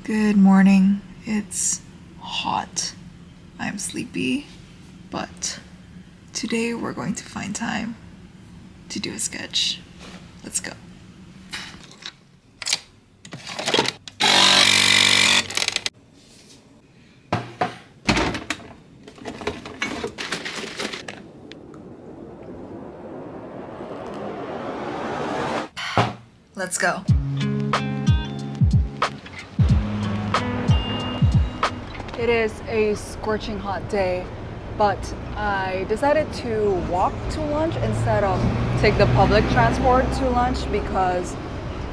Good morning. It's hot. I'm sleepy, but today we're going to find time to do a sketch. Let's go. Let's go. It is a scorching hot day, but I decided to walk to lunch instead of take the public transport to lunch because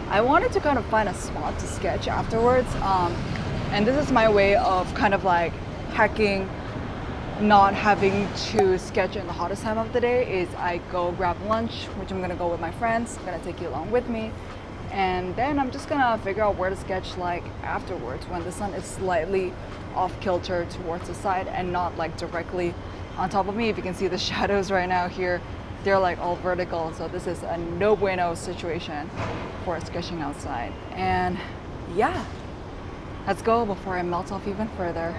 I wanted to kind of find a spot to sketch afterwards. And this is my way of kind of like hacking not having to sketch in the hottest time of the day is I go grab lunch, which I'm gonna go with my friends. I'm gonna take you along with me. And then I'm just gonna figure out where to sketch like afterwards when the sun is slightly off kilter towards the side and not like directly on top of me. If you can see the shadows right now here, they're like all vertical. So this is a no bueno situation for sketching outside. And yeah, let's go before I melt off even further.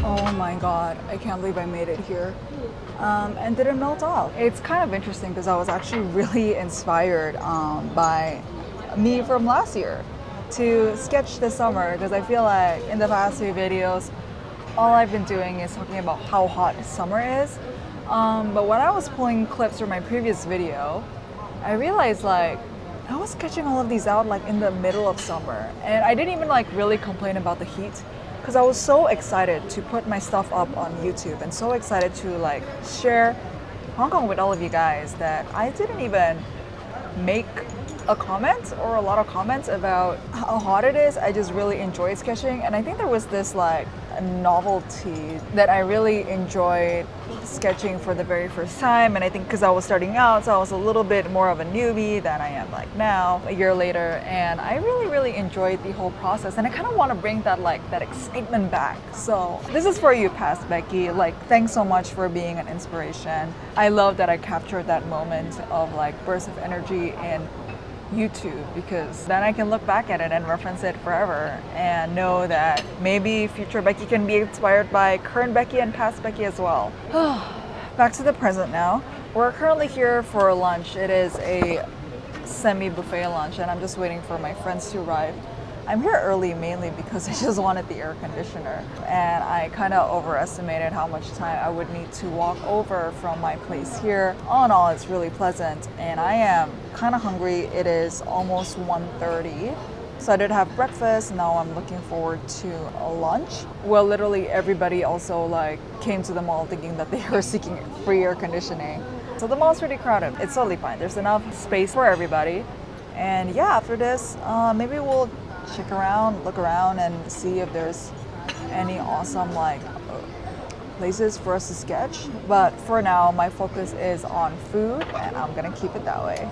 Oh my god, I can't believe I made it here and didn't melt off. It's kind of interesting because I was actually really inspired by me from last year to sketch this summer because I feel like in the past few videos all I've been doing is talking about how hot summer is, but when I was pulling clips from my previous video I realized like I was sketching all of these out like in the middle of summer and I didn't even like really complain about the heat because I was so excited to put my stuff up on YouTube and so excited to like share Hong Kong with all of you guys that I didn't even make a comment or a lot of comments about how hot it is. I just really enjoyed sketching and I think there was this like novelty that I really enjoyed sketching for the very first time. And I think because I was starting out, so I was a little bit more of a newbie than I am like now a year later, and I really enjoyed the whole process and I kind of want to bring that like that excitement back. So this is for you, past Becky. Like, thanks so much for being an inspiration. I love that I captured that moment of like burst of energy in YouTube because then I can look back at it and reference it forever and know that maybe future Becky can be inspired by current Becky and past Becky as well. Back to the present now. We're currently here for lunch. It is a semi-buffet lunch and I'm just waiting for my friends to arrive. I'm here early mainly because I just wanted the air conditioner and I kind of overestimated how much time I would need to walk over from my place here. All in all, it's really pleasant and I am kind of hungry. It is almost 1:30. So I did have breakfast. Now I'm looking forward to a lunch. Well, literally everybody also like came to the mall thinking that they were seeking free air conditioning. So the mall's pretty crowded. It's totally fine. There's enough space for everybody. And yeah, after this, maybe we'll check around, look around and see if there's any awesome like places for us to sketch. But for now, my focus is on food and I'm gonna keep it that way.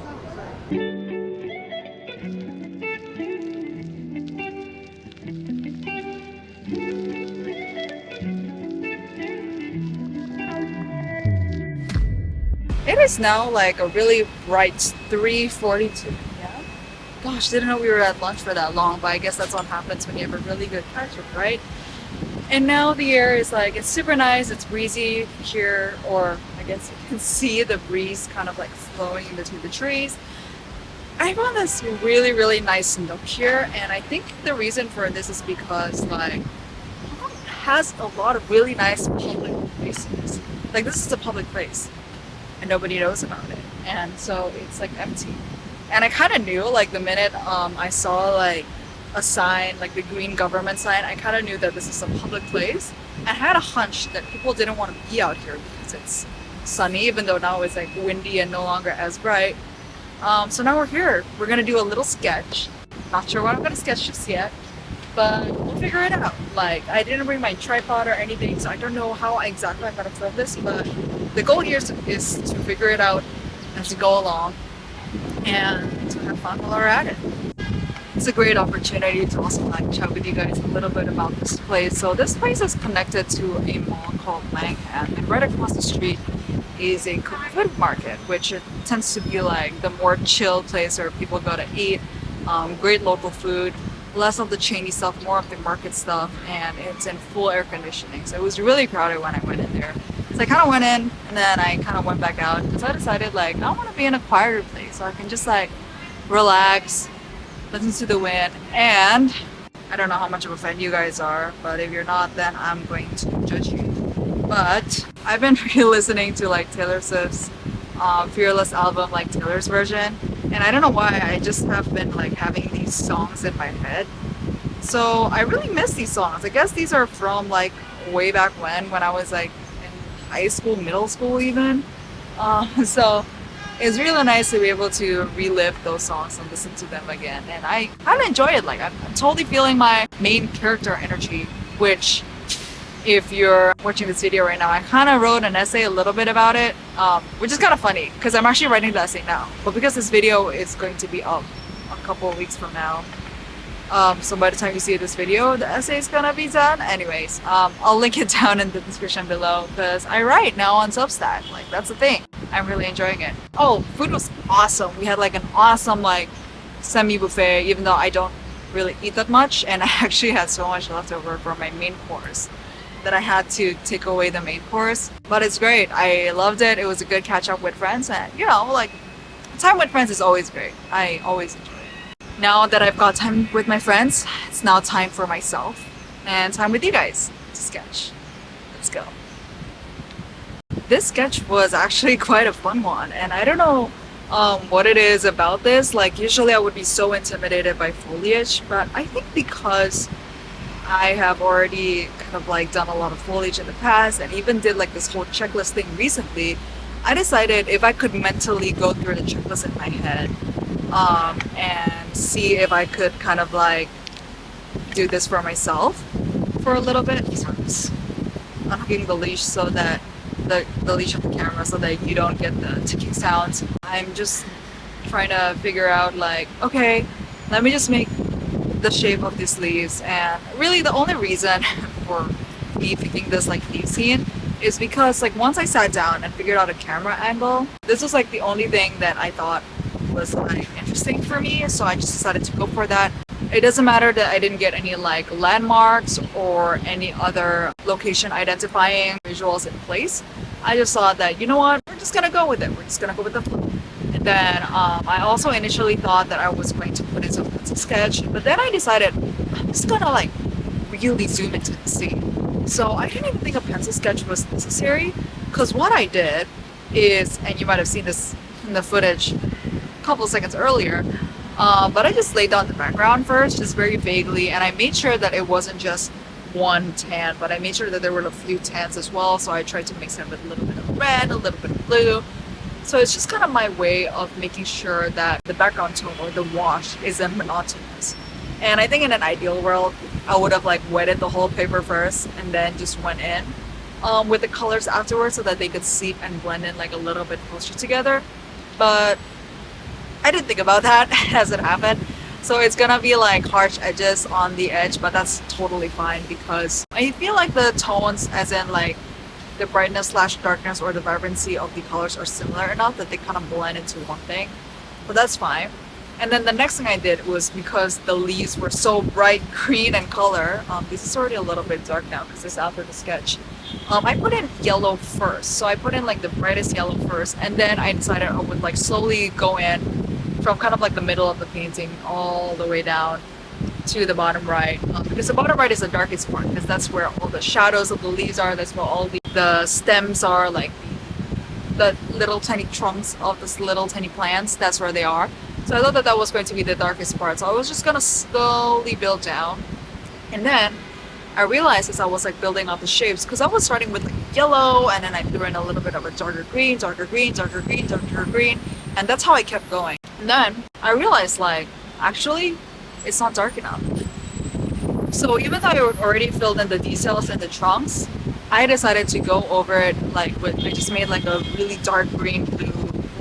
It is now like a really bright 3:42. Gosh, didn't know we were at lunch for that long, but I guess that's what happens when you have a really good practice, right? And now the air is like, it's super nice, it's breezy here, or I guess you can see the breeze kind of like flowing in between the trees. I found this really nice nook here, and I think the reason for this is because like Hong Kong has a lot of really nice public places. Like this is a public place and nobody knows about it, and so it's like empty. And I kind of knew, like the minute I saw like a sign, like the green government sign, I kind of knew that this is a public place. I had a hunch that people didn't want to be out here because it's sunny, even though now it's like windy and no longer as bright. So now we're here. We're gonna do a little sketch. Not sure what I'm gonna sketch just yet, but we'll figure it out. Like, I didn't bring my tripod or anything, so I don't know how exactly I'm gonna film this, but the goal here is to figure it out as we go along and to have fun while we're at it. it's a great opportunity to also like chat with you guys a little bit about this place. So this place is connected to a mall called Langham, and right across the street is a cooked food market, which it tends to be like the more chill place where people go to eat. Great local food, less of the chainy stuff, more of the market stuff, and it's in full air conditioning. So it was really crowded when I went in there. So I kind of went in and then I kind of went back out because I decided like I want to be in a quieter place so I can just like relax, listen to the wind, and I don't know how much of a fan you guys are, but if you're not, then I'm going to judge you. But I've been re-listening to like Taylor Swift's Fearless album, like Taylor's version, and I don't know why I just have been like having these songs in my head. So I really miss these songs. I guess these are from like way back when I was like in high school, middle school even. So it's really nice to be able to relive those songs and listen to them again. And I kind of enjoy it. Like I'm totally feeling my main character energy, which if you're watching this video right now, I kind of wrote an essay a little bit about it, which is kind of funny because I'm actually writing the essay now. But because this video is going to be up a couple of weeks from now, so by the time you see this video, the essay is gonna be done. Anyways, I'll link it down in the description below because I write now on Substack. Like that's the thing. I'm really enjoying it. Oh, food was awesome. We had like an awesome like semi-buffet, even though I don't really eat that much, and I actually had so much left over from my main course that I had to take away the main course. But it's great. I loved it. It was a good catch up with friends, and you know, like time with friends is always great. I always enjoy it. Now that I've got time with my friends, it's now time for myself and time with you guys to sketch. Let's go. This sketch was actually quite a fun one, and I don't know what it is about this. Like usually I would be so intimidated by foliage, but I think because I have already kind of like done a lot of foliage in the past and even did like this whole checklist thing recently, I decided if I could mentally go through the checklist in my head and see if I could kind of like do this for myself for a little bit. So I'm just unhooking the leash so that the leash of the camera so that you don't get the ticking sounds. I'm just trying to figure out like, okay, let me just make the shape of these leaves. And really the only reason for me picking this like leaf scene is because like once I sat down and figured out a camera angle, this was like the only thing that I thought was like interesting for me, so I just decided to go for that. It doesn't matter that I didn't get any like landmarks or any other location identifying visuals in place. I just thought that, you know what, we're just gonna go with it. We're just gonna go with the flow. And then I also initially thought that I was going to put in some pencil sketch, but then I decided I'm just gonna like really zoom into the scene. So I didn't even think a pencil sketch was necessary, because what I did is, and you might have seen this in the footage a couple of seconds earlier, but I just laid down the background first, just very vaguely, and I made sure that it wasn't just one tan, but I made sure that there were a few tans as well, so I tried to mix it with a little bit of red, a little bit of blue. So it's just kind of my way of making sure that the background tone or the wash isn't monotonous. And I think in an ideal world, I would have like wetted the whole paper first and then just went in with the colors afterwards so that they could seep and blend in like a little bit closer together. But I didn't think about that as it happened. So it's gonna be like harsh edges on the edge, but that's totally fine because I feel like the tones, as in like the brightness slash darkness or the vibrancy of the colors, are similar enough that they kind of blend into one thing. But that's fine. And then the next thing I did was, because the leaves were so bright green in color, this is already a little bit dark now because it's after the sketch, I put in yellow first. So I put in like the brightest yellow first, and then I decided I would like slowly go in from kind of like the middle of the painting all the way down to the bottom right, because the bottom right is the darkest part, because that's where all the shadows of the leaves are, that's where all the stems are, like the little tiny trunks of this little tiny plants, that's where they are. So I thought that that was going to be the darkest part, so I was just gonna slowly build down. And then I realized as I was like building out the shapes, because I was starting with like yellow, and then I threw in a little bit of a darker green, darker green, darker green, darker green, and that's how I kept going. And then I realized like, actually, it's not dark enough. So even though I already filled in the details and the trunks, I decided to go over it like with, I just made like a really dark green blue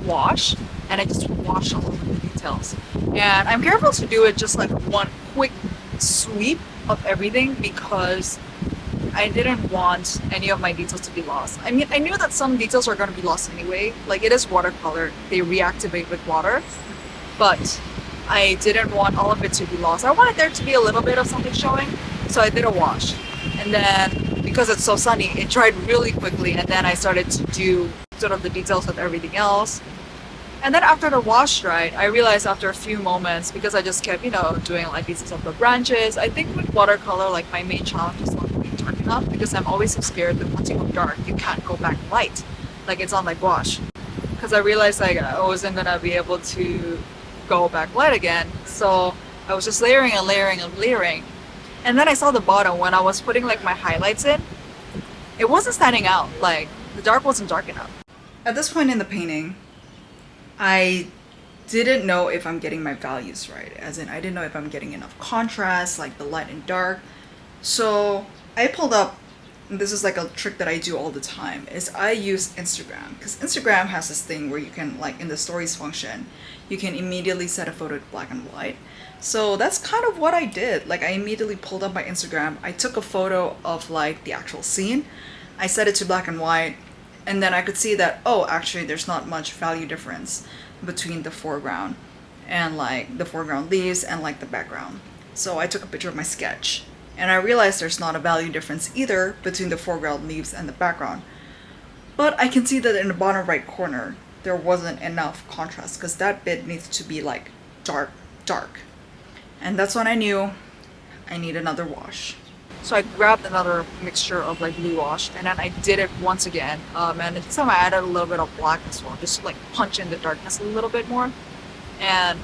wash, and I just washed all over the details. And I'm careful to do it just like one quick sweep of everything because I didn't want any of my details to be lost. I mean, I knew that some details were going to be lost anyway. Like, it is watercolor, they reactivate with water, but I didn't want all of it to be lost. I wanted there to be a little bit of something showing, so I did a wash. And then, because it's so sunny, it dried really quickly, and then I started to do sort of the details with everything else. And then after the wash dried, I realized after a few moments, because I just kept, doing like pieces of the branches. I think with watercolor, like my main challenge is not being dark enough because I'm always so scared that once you go dark, you can't go back light. Like it's on like gouache. Because I realized like I wasn't gonna be able to go back light again. So I was just layering and layering and layering. And then I saw the bottom when I was putting like my highlights in. It wasn't standing out. Like the dark wasn't dark enough. At this point in the painting, I didn't know if I'm getting my values right, as in I didn't know if I'm getting enough contrast, like the light and dark. So I pulled up, and this is like a trick that I do all the time, is I use Instagram, because Instagram has this thing where you can, like in the stories function, you can immediately set a photo to black and white. So that's kind of what I did. Like I immediately pulled up my Instagram, I took a photo of like the actual scene, I set it to black and white, and then I could see that, oh, actually there's not much value difference between the foreground and like the foreground leaves and like the background. So I took a picture of my sketch and I realized there's not a value difference either between the foreground leaves and the background. But I can see that in the bottom right corner, there wasn't enough contrast because that bit needs to be like dark, dark. And that's when I knew I need another wash. So I grabbed another mixture of like blue wash and then I did it once again. And this time I added a little bit of black as well, just to like punch in the darkness a little bit more. And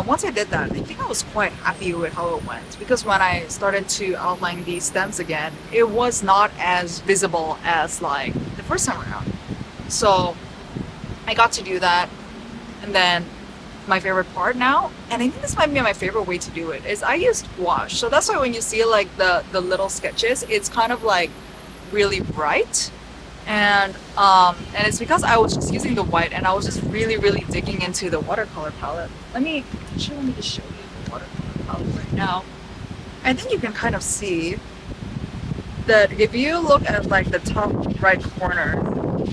once I did that, I think I was quite happy with how it went because when I started to outline these stems again, it was not as visible as like the first time around. So I got to do that, and then my favorite part now, and I think this might be my favorite way to do it, is I used gouache. So that's why when you see like the little sketches, it's kind of like really bright, and it's because I was just using the white and I was just really digging into the watercolor palette. Let me just show you the watercolor palette right now. I think you can kind of see that if you look at like the top right corner,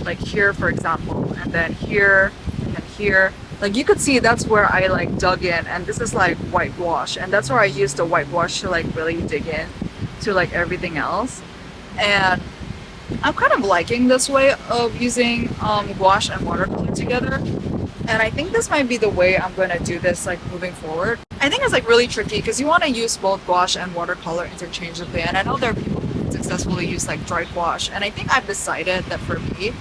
like here for example, and then here and then here, like you could see that's where I like dug in, and this is like white wash, and that's where I used the white wash to like really dig in to like everything else. And I'm kind of liking this way of using gouache and watercolor together, and I think this might be the way I'm going to do this like moving forward. I think it's like really tricky because you want to use both gouache and watercolor interchangeably, and I know there are people who can successfully use like dry gouache, and I think I've decided that for me,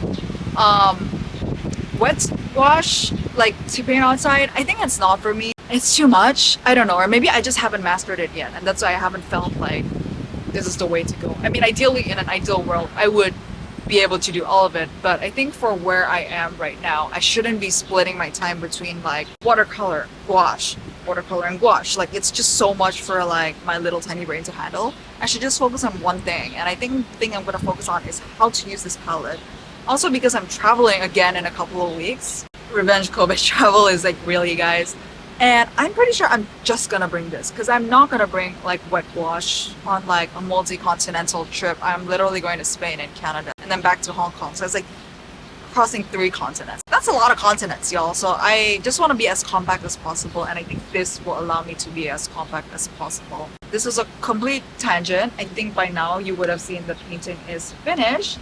wet gouache, like to paint outside, I think it's not for me. It's too much. I don't know, or maybe I just haven't mastered it yet, and that's why I haven't felt like this is the way to go. I mean, ideally, in an ideal world, I would be able to do all of it, but I think for where I am right now, I shouldn't be splitting my time between like watercolor, gouache, watercolor, and gouache. Like it's just so much for like my little tiny brain to handle. I should just focus on one thing, and I think the thing I'm going to focus on is how to use this palette. Also because I'm traveling again in a couple of weeks. Revenge Kobe travel is like really, guys. And I'm pretty sure I'm just gonna bring this because I'm not gonna bring like wet gouache on like a multi-continental trip. I'm literally going to Spain and Canada and then back to Hong Kong. So it's like crossing 3 continents. That's a lot of continents, y'all. So I just want to be as compact as possible, and I think this will allow me to be as compact as possible. This is a complete tangent. I think by now you would have seen the painting is finished,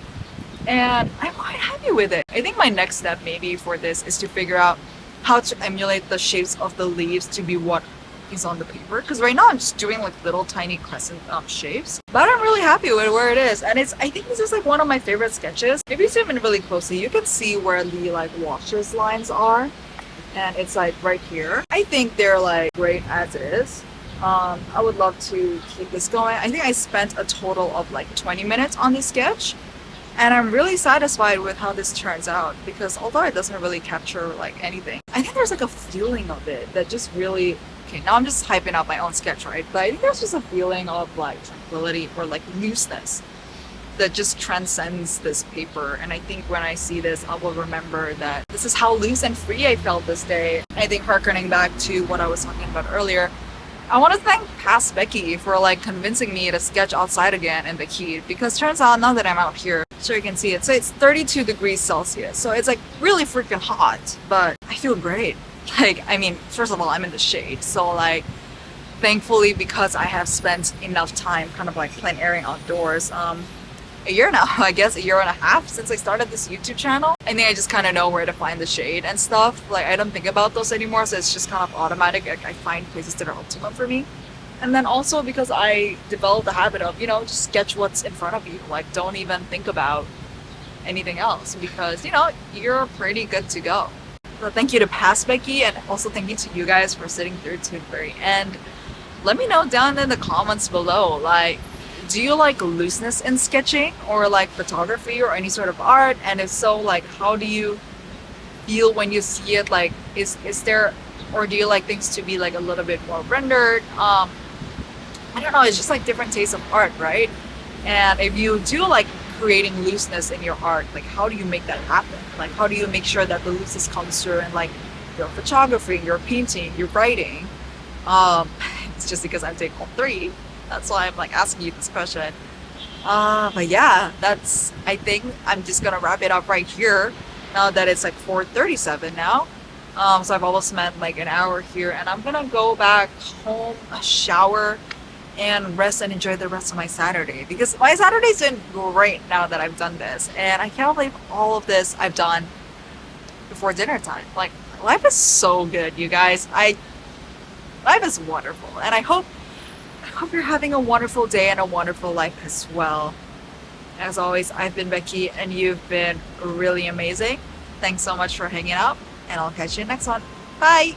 and I'm quite happy with it. I think my next step maybe for this is to figure out how to emulate the shapes of the leaves to be what is on the paper, because right now I'm just doing like little tiny crescent shapes, but I'm really happy with where it is. And I think this is like one of my favorite sketches. If you zoom in really closely, you can see where the like washes lines are, and it's like right here. I think they're like great as is. I would love to keep this going. I think I spent a total of like 20 minutes on this sketch, and I'm really satisfied with how this turns out, because although it doesn't really capture like anything, I think there's like a feeling of it that just really, okay, now I'm just hyping up my own sketch, right? But I think there's just a feeling of like tranquility or like looseness that just transcends this paper. And I think when I see this, I will remember that this is how loose and free I felt this day. I think harkening back to what I was talking about earlier, I want to thank past Becky for like convincing me to sketch outside again in the heat, because turns out now that I'm out here, sure you can see it, so it's 32 degrees Celsius, so it's like really freaking hot, but I feel great. Like, I mean, first of all, I'm in the shade, so like thankfully, because I have spent enough time kind of like plein airing outdoors, a year now, I guess, a year and a half since I started this YouTube channel. I think I just kind of know where to find the shade and stuff. Like, I don't think about those anymore, so it's just kind of automatic. Like, I find places that are optimum for me. And then also because I developed the habit of, you know, just sketch what's in front of you. Like, don't even think about anything else, because, you know, you're pretty good to go. So thank you to past Becky, and also thank you to you guys for sitting through to the very end. Let me know down in the comments below, like, do you like looseness in sketching or like photography or any sort of art? And if so, like, how do you feel when you see it? Like, is there, or do you like things to be like a little bit more rendered? I don't know, it's just like different tastes of art, right? And if you do like creating looseness in your art, like, how do you make that happen? Like, how do you make sure that the looseness comes through in like your photography, your painting, your writing? It's just because I'm taking all three. That's why I'm like asking you this question. But yeah, I think I'm just gonna wrap it up right here now that it's like 4:37 now. So I've almost spent like an hour here, and I'm gonna go back home, shower, and rest and enjoy the rest of my Saturday, because my Saturday's been great now that I've done this, and I can't believe all of this I've done before dinner time. Like, life is so good, you guys. Life is wonderful, and I hope you're having a wonderful day and a wonderful life as well. As always, I've been Becky, and you've been really amazing. Thanks so much for hanging out, and I'll catch you next one. Bye!